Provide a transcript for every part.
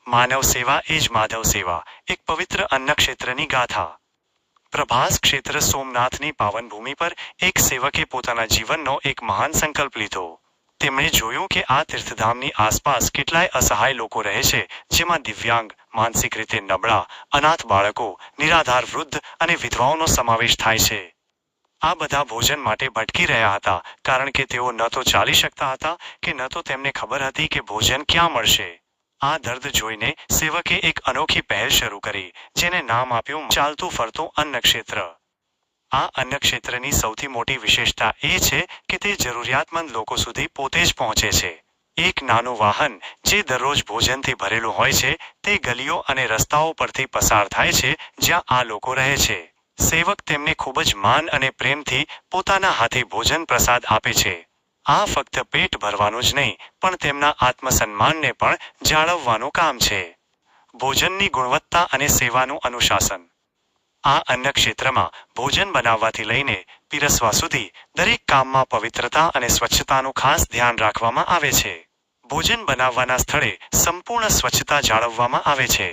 માનવ સેવા એ જ માધવ સેવા, એક પવિત્ર અન્નક્ષેત્રની ગાથા। પ્રભાસ ક્ષેત્ર સોમનાથની પાવન ભૂમિ પર એક સેવકે પોતાના જીવનનો એક મહાન સંકલ્પ લીધો। તેમણે જોયું કે આ તીર્થધામની આસપાસ કેટલાય અસહાય લોકો રહે છે, જેમાં દિવ્યાંગ, માનસિક રીતે નબળા, અનાથ બાળકો, નિરાધાર વૃદ્ધ અને વિધવાઓનો સમાવેશ થાય છે। આ બધા ભોજન માટે ભટકી રહ્યા હતા, કારણ કે તેઓ ન તો ચાલી શકતા હતા કે ન તો તેમને ખબર હતી કે ભોજન ક્યાં મળશે। આ દર્દ જોઈને સેવકે એક અનોખી પહેલ શરૂ કરી, જેને નામ આપ્યું ચાલતું ફરતું અન્નક્ષેત્ર। આ અન્નક્ષેત્રની સૌથી મોટી વિશેષતા એ છે કે તે જરૂરિયાતમંદ લોકો સુધી પોતે જ પહોંચે છે। એક નાનું વાહન જે દરરોજ ભોજનથી ભરેલું હોય છે, તે ગલીઓ અને રસ્તાઓ પરથી પસાર થાય છે જ્યાં આ લોકો રહે છે। સેવક તેમને ખૂબ જ માન અને પ્રેમથી પોતાના હાથે ભોજન પ્રસાદ આપે છે। આ ફક્ત પેટ ભરવાનું જ નહીં, પણ તેમના આત્મસન્માનને પણ જાળવવાનું કામ છે। ભોજનની ગુણવત્તા અને સેવાનું અનુશાસન। આ અન્નક્ષેત્રમાં ભોજન બનાવવાથી લઈને પીરસવા સુધી દરેક કામમાં પવિત્રતા અને સ્વચ્છતાનું ખાસ ધ્યાન રાખવામાં આવે છે। ભોજન બનાવવાના સ્થળે સંપૂર્ણ સ્વચ્છતા જાળવવામાં આવે છે।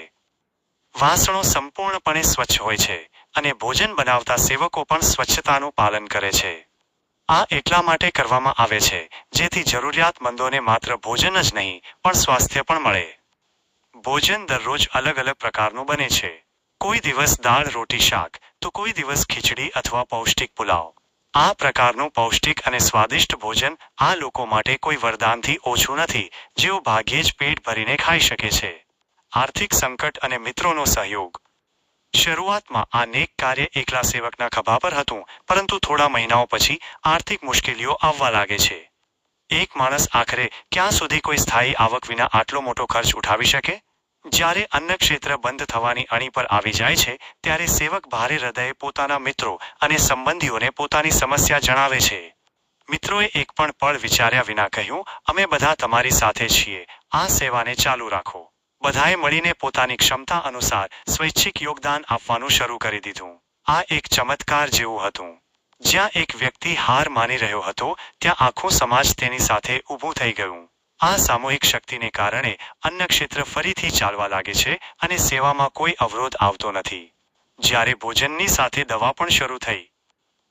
વાસણો સંપૂર્ણપણે સ્વચ્છ હોય છે અને ભોજન બનાવતા સેવકો પણ સ્વચ્છતાનું પાલન કરે છે। આ એટલા માટે કરવામાં આવે છે જેથી જરૂરિયાતમંદોને માત્ર ભોજન જ નહીં, પણ સ્વાસ્થ્ય પણ મળે। ભોજન દરરોજ અલગ અલગ પ્રકારનું બને છે। કોઈ દિવસ દાળ રોટી શાક, તો કોઈ દિવસ ખીચડી અથવા પૌષ્ટિક પુલાવ। આ પ્રકારનું પૌષ્ટિક અને સ્વાદિષ્ટ ભોજન આ લોકો માટે કોઈ વરદાનથી ઓછું નથી, જેઓ ભાગ્યે જ પેટ ભરીને ખાઈ શકે છે। આર્થિક સંકટ અને મિત્રોનો સહયોગ। શરૂઆતમાં આ નેક કાર્ય એકલા સેવકના ખભા પર હતું, પરંતુ થોડા મહિનાઓ પછી આર્થિક મુશ્કેલીઓ આવવા લાગે છે। એક માણસ આખરે ક્યાં સુધી કોઈ સ્થાયી આવક વિના આટલો મોટો ખર્ચ ઉઠાવી શકે? જ્યારે અન્નક્ષેત્ર બંધ થવાની અણી પર આવી જાય છે, ત્યારે સેવક ભારે હૃદયે પોતાના મિત્રો અને સંબંધીઓને પોતાની સમસ્યા જણાવે છે। મિત્રોએ એક પણ પળ વિચાર્યા વિના કહ્યું, અમે બધા તમારી સાથે છીએ, આ સેવાને ચાલુ રાખો। બધાએ મળીને પોતાની ક્ષમતા અનુસાર સ્વૈચ્છિક યોગદાન આપવાનું શરૂ કરી દીધું। આ એક ચમત્કાર જેવું હતું। જ્યાં એક વ્યક્તિ હાર માની રહ્યો હતો, ત્યાં આખું સમાજ તેની સાથે ઊભું થઈ ગયું। આ સામૂહિક શક્તિને કારણે અન્નક્ષેત્ર ફરીથી ચાલવા લાગે છે અને સેવામાં કોઈ અવરોધ આવતો નથી। જ્યારે ભોજનની સાથે દવા પણ શરૂ થઈ,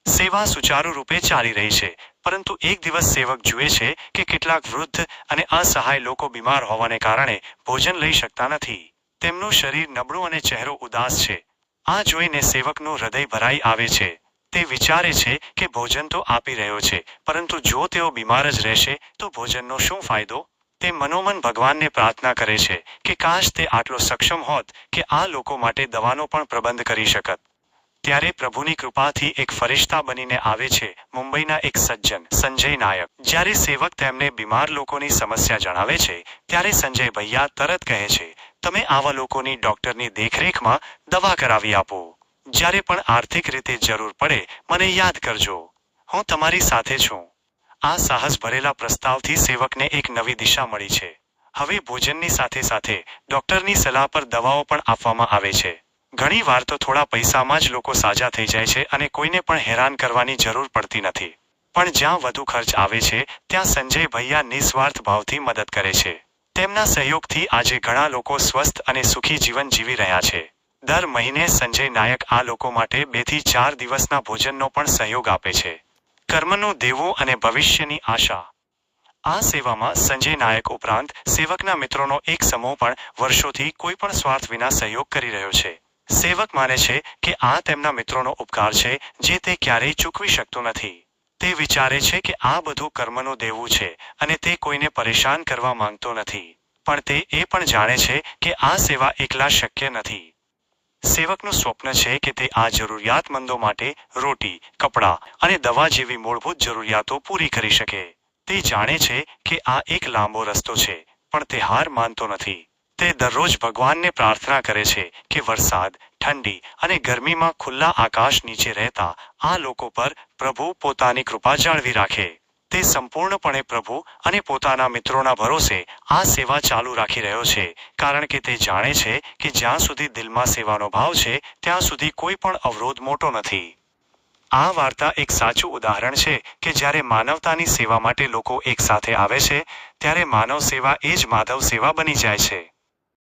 સેવા સુચારુ રૂપે ચાલી રહી છે, પરંતુ એક દિવસ સેવક જુએ છે કે કેટલાક વૃદ્ધ અને અસહાય લોકો બીમાર હોવાને કારણે ભોજન લઈ શકતા નથી। તેમનું શરીર નબળું અને ચહેરો ઉદાસ છે। આ જોઈને સેવકનું હૃદય ભરાઈ આવે છે। તે વિચારે છે કે ભોજન તો આપી રહ્યો છે, પરંતુ જો તેઓ બીમાર જ રહેશે તો ભોજનનો શું ફાયદો? તે મનોમન ભગવાનને પ્રાર્થના કરે છે કે કાશ તે આટલો સક્ષમ હોત કે આ લોકો માટે દવાનો પણ પ્રબંધ કરી શકત। ત્યારે પ્રભુની કૃપાથી એક ફરિશ્તા બનીને આવે છે મુંબઈના એક સજ્જન સંજય નાયક। જ્યારે સેવક તેમને બીમાર લોકોની સમસ્યા જણાવે છે, ત્યારે સંજય ભૈયા તરત કહે છે, તમે આવા લોકોની ડોક્ટરની દેખરેખમાં દવા કરાવી આપો। જ્યારે પણ આર્થિક રીતે જરૂર પડે, મને યાદ કરજો, હું તમારી સાથે છું। આ સાહસ ભરેલા પ્રસ્તાવથી સેવકને એક નવી દિશા મળી છે। હવે ભોજનની સાથે સાથે ડોક્ટરની સલાહ પર દવાઓ પણ આપવામાં આવે છે। ઘણી વાર તો થોડા પૈસામાં જ લોકો સાજા થઈ જાય છે અને કોઈને પણ હેરાન કરવાની જરૂર પડતી નથી। પણ જ્યાં વધુ ખર્ચ આવે છે, ત્યાં સંજય ભૈયા નિસ્વાર્થ ભાવથી મદદ કરે છે। તેમના સહયોગથી આજે ઘણા લોકો સ્વસ્થ અને સુખી જીવન જીવી રહ્યા છે। દર મહિને સંજય નાયક આ લોકો માટે 2 થી 4 દિવસના ભોજનનો પણ સહયોગ આપે છે। કર્મનું દેવું અને ભવિષ્યની આશા। આ સેવામાં સંજય નાયક ઉપરાંત સેવકના મિત્રોનો એક સમૂહ પણ વર્ષોથી કોઈ પણ સ્વાર્થ વિના સહયોગ કરી રહ્યો છે। સેવક માને છે કે આ તેમના મિત્રોનો ઉપકાર છે જે તે ક્યારેય ચૂકવી શકતો નથી। તે વિચારે છે કે આ બધું કર્મનું દેવું છે અને તે કોઈને પરેશાન કરવા માંગતો નથી, પણ તે એ પણ જાણે છે કે આ સેવા એકલા શક્ય નથી। સેવકનું સ્વપ્ન છે કે તે આ જરૂરિયાતમંદો માટે રોટી, કપડાં અને દવા જેવી મૂળભૂત જરૂરિયાતો પૂરી કરી શકે। તે જાણે છે કે આ એક લાંબો રસ્તો છે, પણ તે હાર માનતો નથી। તે દરરોજ ભગવાનને પ્રાર્થના કરે છે કે વરસાદ, ઠંડી અને ગરમીમાં ખુલ્લા આકાશ નીચે રહેતા આ લોકો પર પ્રભુ પોતાની કૃપા જાળવી રાખે। તે સંપૂર્ણપણે પ્રભુ અને પોતાના મિત્રોના ભરોસે આ સેવા ચાલુ રાખી રહ્યો છે, કારણ કે તે જાણે છે કે જ્યાં સુધી દિલમાં સેવાનો ભાવ છે, ત્યાં સુધી કોઈ પણ અવરોધ મોટો નથી। આ વાર્તા એક સાચું ઉદાહરણ છે કે જ્યારે માનવતાની સેવા માટે લોકો એક સાથે આવે છે, ત્યારે માનવ સેવા એ જ માધવ સેવા બની જાય છે।